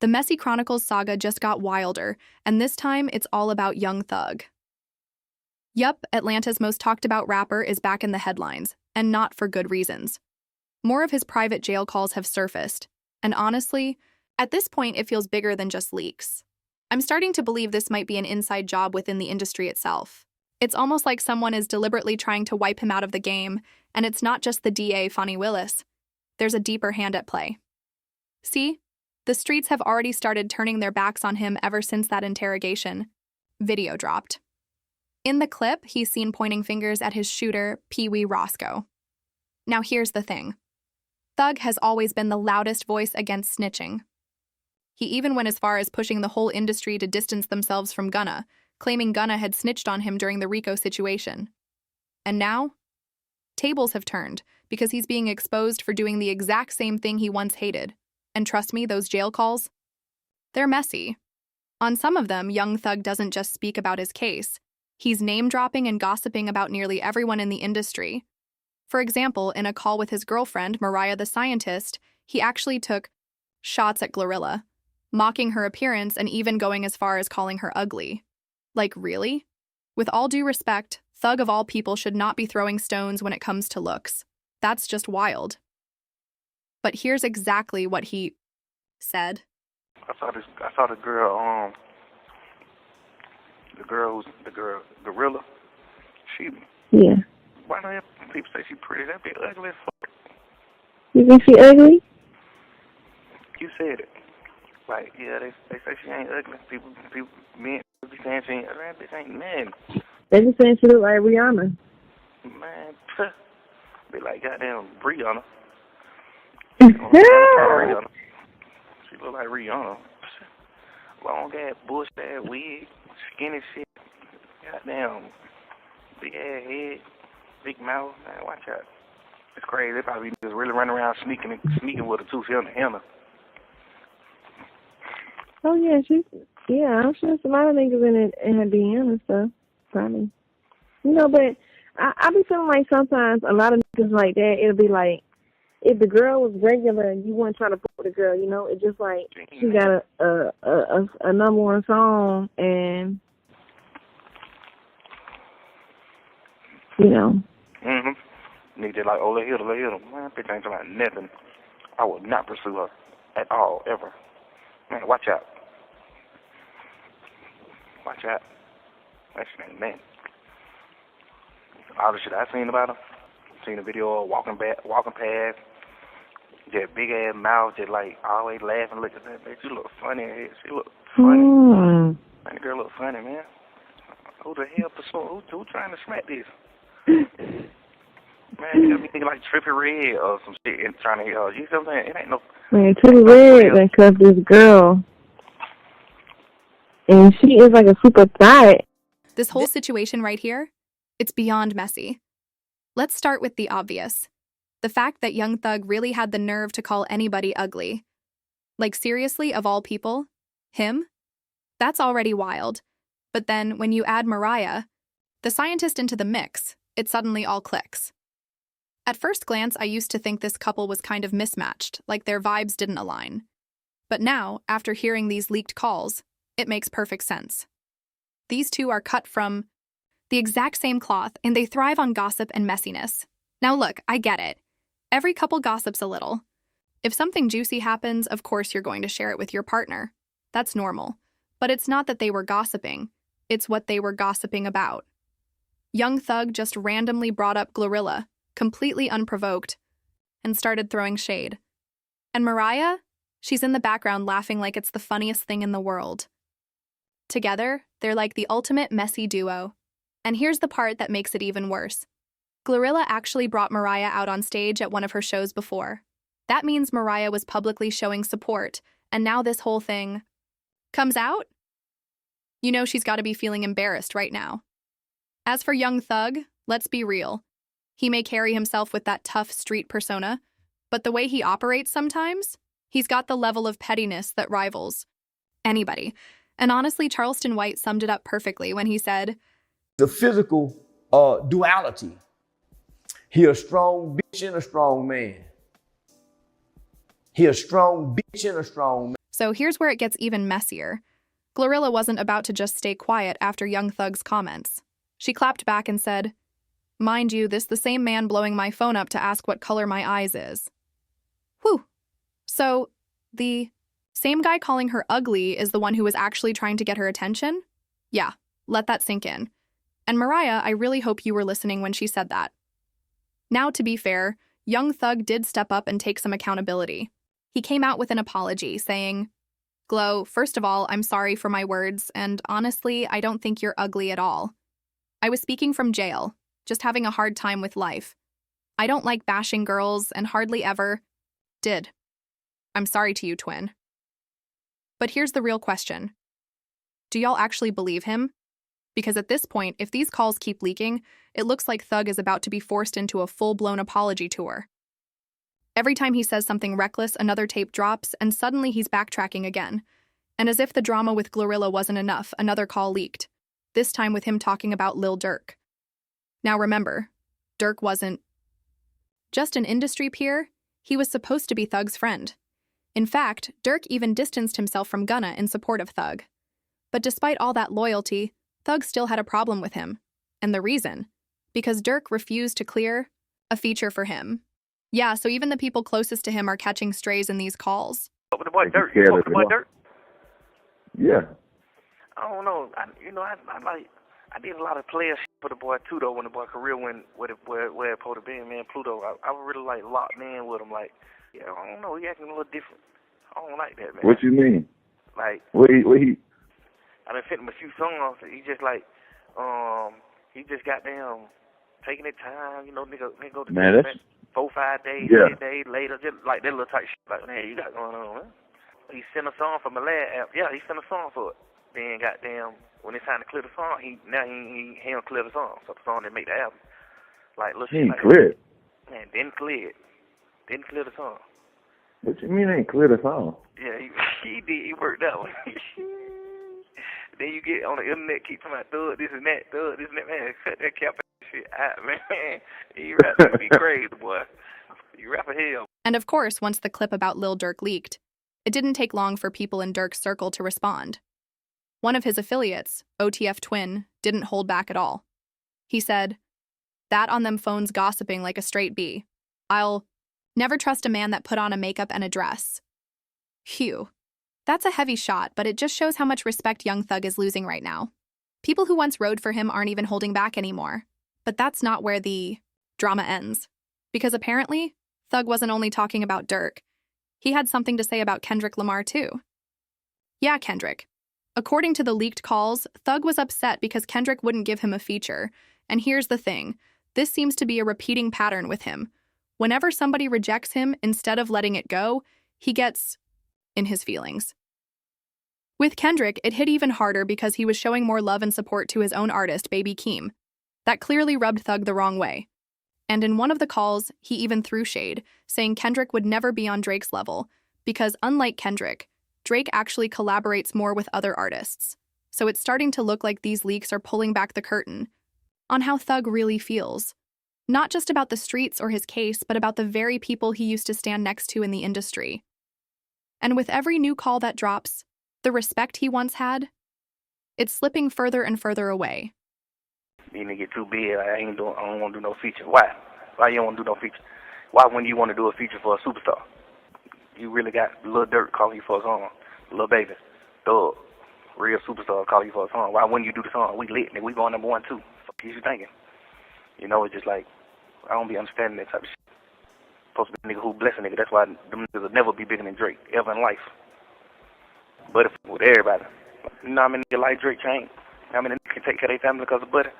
The Messy Chronicles saga just got wilder, and this time it's all about Young Thug. Yup, Atlanta's most talked about rapper is back in the headlines, and not for good reasons. More of his private jail calls have surfaced, and honestly, at this point it feels bigger than just leaks. I'm starting to believe this might be an inside job within the industry itself. It's almost like someone is deliberately trying to wipe him out of the game, and it's not just the DA Fonnie Willis. There's a deeper hand at play. See? The streets have already started turning their backs on him ever since that interrogation video dropped. In the clip, he's seen pointing fingers at his shooter, Pee Wee Roscoe. Now here's the thing. Thug has always been the loudest voice against snitching. He even went as far as pushing the whole industry to distance themselves from Gunna, claiming Gunna had snitched on him during the Rico situation. And now, tables have turned because he's being exposed for doing the exact same thing he once hated. And trust me, those jail calls, they're messy. On some of them, Young Thug doesn't just speak about his case. He's name-dropping and gossiping about nearly everyone in the industry. For example, in a call with his girlfriend, Mariah the Scientist, he actually took shots at Glorilla, mocking her appearance and even going as far as calling her ugly. Like, really? With all due respect, Thug of all people should not be throwing stones when it comes to looks. That's just wild. But here's exactly what he said. I saw the girl, Glorilla. Yeah. Why do people say she pretty? That be ugly as fuck. You think she ugly? You said it. Like, yeah, they say she ain't ugly. People, men be saying she ain't ugly. That bitch ain't nothing. They just saying she look like Rihanna. Man, be like goddamn Rihanna. She look like Rihanna. Long ass, bush ass wig, skinny shit. Goddamn, big ass head, big mouth. Man, watch out. It's crazy. They probably just really running around sneaking with her too. She on the Hannah. Oh yeah, I'm sure there's a lot of niggas in her DM and stuff. Probably. You know, but I be feeling like sometimes a lot of niggas like that, it'll be like, if the girl was regular and you weren't trying to put with the girl, you know, it's just like she got a number one song and, you know. Nigga like, oh, let hit her. Man, bitch ain't talking about nothing. I would not pursue her at all, ever. Man, watch out. Watch out. That shit ain't nothing. All the shit I seen about her, seen the video of walking past, just big ass mouth, just like always laughing, looking at that bitch. You look funny in here. She look funny. Man, the girl look funny, man. Who the hell pursuing? Who trying to smack this? Man, you got me thinking like Trippie Redd or some shit and trying to hit her. You know what I'm saying? It ain't no. Man, Trippie Redd done cuffed this girl, and she is like a super thot. This whole situation right here, it's beyond messy. Let's start with the obvious. The fact that Young Thug really had the nerve to call anybody ugly. Like, seriously, of all people? Him? That's already wild. But then, when you add Mariah, the Scientist, into the mix, it suddenly all clicks. At first glance, I used to think this couple was kind of mismatched, like their vibes didn't align. But now, after hearing these leaked calls, it makes perfect sense. These two are cut from the exact same cloth, and they thrive on gossip and messiness. Now look, I get it. Every couple gossips a little. If something juicy happens, of course you're going to share it with your partner. That's normal. But it's not that they were gossiping. It's what they were gossiping about. Young Thug just randomly brought up Glorilla, completely unprovoked, and started throwing shade. And Mariah? She's in the background laughing like it's the funniest thing in the world. Together, they're like the ultimate messy duo. And here's the part that makes it even worse. Glorilla actually brought Mariah out on stage at one of her shows before. That means Mariah was publicly showing support, and now this whole thing comes out? You know she's got to be feeling embarrassed right now. As for Young Thug, let's be real. He may carry himself with that tough street persona, but the way he operates sometimes, he's got the level of pettiness that rivals anybody. And honestly, Charleston White summed it up perfectly when he said, the physical duality. He a strong bitch and a strong man. He a strong bitch and a strong man. So here's where it gets even messier. Glorilla wasn't about to just stay quiet after Young Thug's comments. She clapped back and said, "Mind you, this the same man blowing my phone up to ask what color my eyes is." Whew. So, the same guy calling her ugly is the one who was actually trying to get her attention? Yeah, let that sink in. And Mariah, I really hope you were listening when she said that. Now, to be fair, Young Thug did step up and take some accountability. He came out with an apology, saying, "Glo, first of all, I'm sorry for my words, and honestly, I don't think you're ugly at all. I was speaking from jail, just having a hard time with life. I don't like bashing girls and hardly ever did. I'm sorry to you, twin." But here's the real question. Do y'all actually believe him? Because at this point, if these calls keep leaking, it looks like Thug is about to be forced into a full-blown apology tour. Every time he says something reckless, another tape drops, and suddenly he's backtracking again. And as if the drama with Glorilla wasn't enough, another call leaked, this time with him talking about Lil Durk. Now remember, Durk wasn't just an industry peer, he was supposed to be Thug's friend. In fact, Durk even distanced himself from Gunna in support of Thug. But despite all that loyalty, Thug still had a problem with him. And the reason? Because Durk refused to clear a feature for him. Yeah, so even the people closest to him are catching strays in these calls. With the boy Durk. You with the boy Durk? Yeah. I don't know. I did a lot of player shit for the boy too though. When the boy career went where it supposed to be, man, Pluto. I was really like locked in with him. Like, yeah, I don't know. He acting a little different. I don't like that, man. What you mean? Like, what he? I done sent him a few songs. He just like, he just goddamn taking his time. You know, nigga go to man, that's 4-5 days, yeah. 10 days later, just like that little type shit. Like, man, you got going on, man. He sent a song from the last app. Yeah, he sent a song for it. Then goddamn, when it's time to clear the song, he don't clear the song. So the song didn't make the album. Like, look, he ain't like, clear it. Man, didn't clear it. Didn't clear the song. What you mean ain't clear the song? Yeah, he did. He worked that one. Then you get on the internet, keep talking about thug, this and that, man. Cut that cap shit out, man. He rap to be crazy, boy. You rap a hell. And of course, once the clip about Lil Durk leaked, it didn't take long for people in Durk's circle to respond. One of his affiliates, OTF Twin, didn't hold back at all. He said, "That on them phones gossiping like a straight B. I'll never trust a man that put on a makeup and a dress." Phew. That's a heavy shot, but it just shows how much respect Young Thug is losing right now. People who once rode for him aren't even holding back anymore. But that's not where the drama ends. Because apparently, Thug wasn't only talking about Durk. He had something to say about Kendrick Lamar too. Yeah, Kendrick. According to the leaked calls, Thug was upset because Kendrick wouldn't give him a feature. And here's the thing. This seems to be a repeating pattern with him. Whenever somebody rejects him, instead of letting it go, he gets in his feelings. With Kendrick, it hit even harder because he was showing more love and support to his own artist, Baby Keem. That clearly rubbed Thug the wrong way. And in one of the calls, he even threw shade, saying Kendrick would never be on Drake's level, because unlike Kendrick, Drake actually collaborates more with other artists. So it's starting to look like these leaks are pulling back the curtain on how Thug really feels. Not just about the streets or his case, but about the very people he used to stand next to in the industry. And with every new call that drops, the respect he once had, it's slipping further and further away. You nigga get too big. I don't want to do no feature. Why? Why you don't want to do no feature? Why wouldn't you want to do a feature for a superstar? You really got Lil Durk calling you for a song. Lil Baby, Thug, real superstar calling you for a song. Why wouldn't you do the song? We lit, nigga. We going number 1 too. Fuck you thinking? You know, it's just like, I don't be understanding that type of shit. Supposed to be a nigga who bless a nigga. That's why them niggas will never be bigger than Drake, ever in life. But if with everybody, you know how many niggas like Drake ain't? How many niggas can take care of their family because of butter?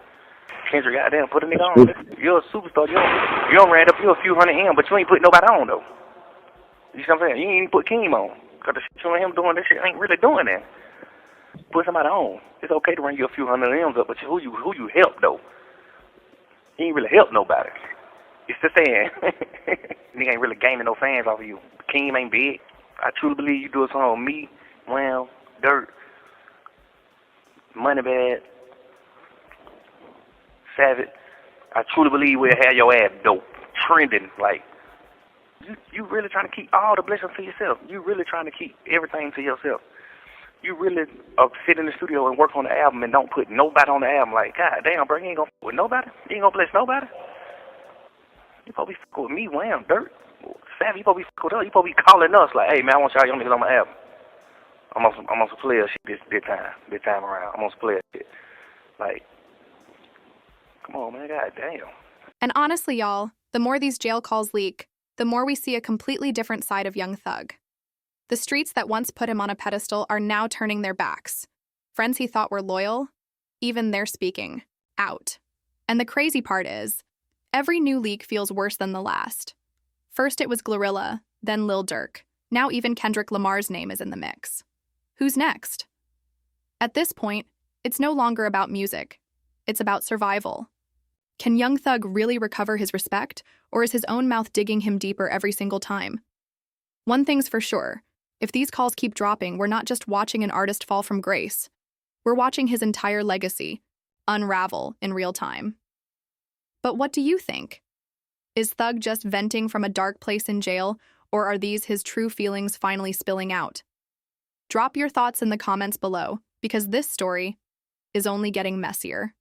Kendrick, goddamn, put a nigga on. You're a superstar. You don't ran up you a few hundred M, but you ain't put nobody on though. You see what I'm saying? You ain't even put Keem on. Cause the shit showing him doing this shit ain't really doing that. Put somebody on. It's okay to run you a few hundred M's up, but who you help though? You ain't really help nobody. It's the saying. Nigga ain't really gaining no fans off of you. Keem ain't big. I truly believe you do a song with me, Wham, Dirt, Moneybag, Savage. I truly believe we'll have your ass dope, trending, like, You really trying to keep all the blessings to yourself. You really trying to keep everything to yourself. You really sit in the studio and work on the album and don't put nobody on the album. Like, God damn, bro, you ain't gonna f with nobody? You ain't gonna bless nobody? You supposed to be fucking with me, Wham, Dirt, Savvy. You supposed to be fucking with us. You supposed to be calling us like, hey, man, I want y'all young niggas on my album. I'm on some player shit this time around. I'm on some player shit. Like, come on, man, God damn. And honestly, y'all, the more these jail calls leak, the more we see a completely different side of Young Thug. The streets that once put him on a pedestal are now turning their backs. Friends he thought were loyal, even they're speaking out. And the crazy part is, every new leak feels worse than the last. First it was Glorilla, then Lil Durk. Now even Kendrick Lamar's name is in the mix. Who's next? At this point, it's no longer about music. It's about survival. Can Young Thug really recover his respect, or is his own mouth digging him deeper every single time? One thing's for sure. If these calls keep dropping, we're not just watching an artist fall from grace. We're watching his entire legacy unravel in real time. But what do you think? Is Thug just venting from a dark place in jail, or are these his true feelings finally spilling out? Drop your thoughts in the comments below, because this story is only getting messier.